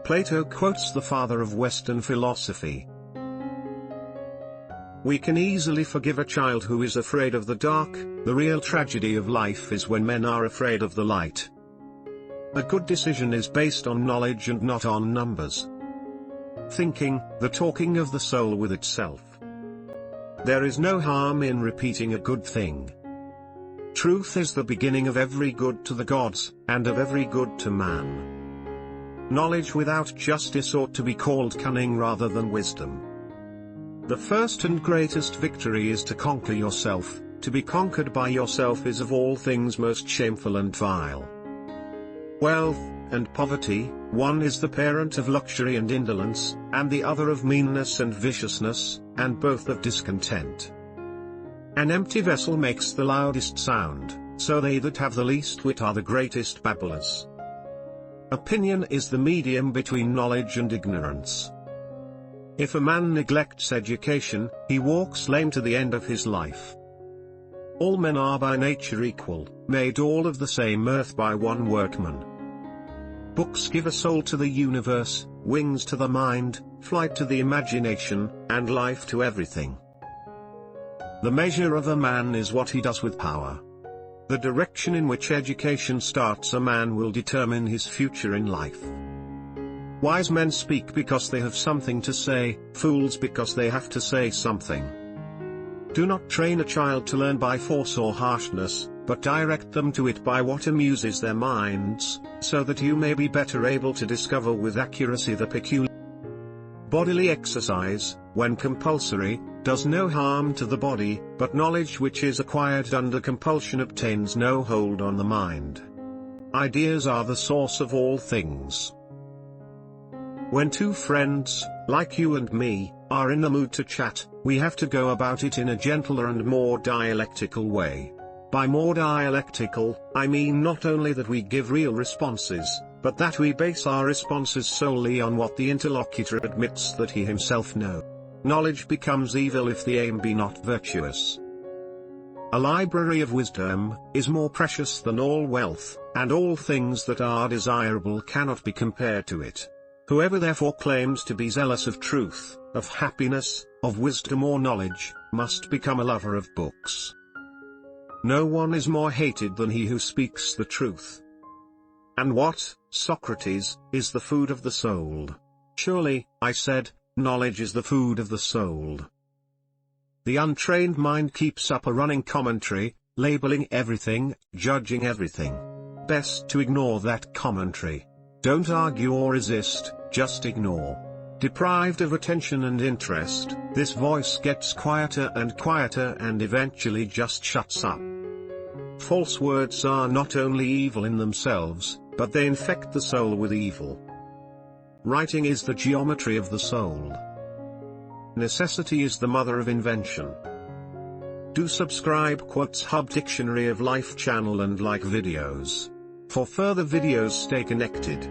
Plato quotes the father of Western philosophy. We can easily forgive a child who is afraid of the dark. The real tragedy of life is when men are afraid of the light. A good decision is based on knowledge and not on numbers. Thinking, the talking of the soul with itself. There is no harm in repeating a good thing. Truth is the beginning of every good to the gods, and of every good to man. Knowledge without justice ought to be called cunning rather than wisdom. The first and greatest victory is to conquer yourself. To be conquered by yourself is of all things most shameful and vile. Wealth and poverty, one is the parent of luxury and indolence, and the other of meanness and viciousness, and both of discontent. An empty vessel makes the loudest sound, so they that have the least wit are the greatest babblers. Opinion is the medium between knowledge and ignorance. If a man neglects education, he walks lame to the end of his life. All men are by nature equal, made all of the same earth by one workman. Books give a soul to the universe, wings to the mind, flight to the imagination, and life to everything. The measure of a man is what he does with power. The direction in which education starts a man will determine his future in life. Wise men speak because they have something to say, fools because they have to say something. Do not train a child to learn by force or harshness, but direct them to it by what amuses their minds, so that you may be better able to discover with accuracy the peculiar. Bodily exercise, when compulsory, does no harm to the body, but knowledge which is acquired under compulsion obtains no hold on the mind. Ideas are the source of all things. When two friends, like you and me, are in the mood to chat, we have to go about it in a gentler and more dialectical way. By more dialectical, I mean not only that we give real responses, but that we base our responses solely on what the interlocutor admits that he himself knows. Knowledge becomes evil if the aim be not virtuous. A library of wisdom is more precious than all wealth, and all things that are desirable cannot be compared to it. Whoever therefore claims to be zealous of truth, of happiness, of wisdom or knowledge, must become a lover of books. No one is more hated than he who speaks the truth. And what, Socrates, is the food of the soul? Surely, I said, knowledge is the food of the soul. The untrained mind keeps up a running commentary, labeling everything, judging everything. Best to ignore that commentary. Don't argue or resist, just ignore. Deprived of attention and interest, this voice gets quieter and eventually just shuts up. False words are not only evil in themselves, but they infect the soul with evil. Writing is the geometry of the soul. Necessity is the mother of invention. Do subscribe Quotes Hub Dictionary of Life channel and like videos. For further videos stay connected.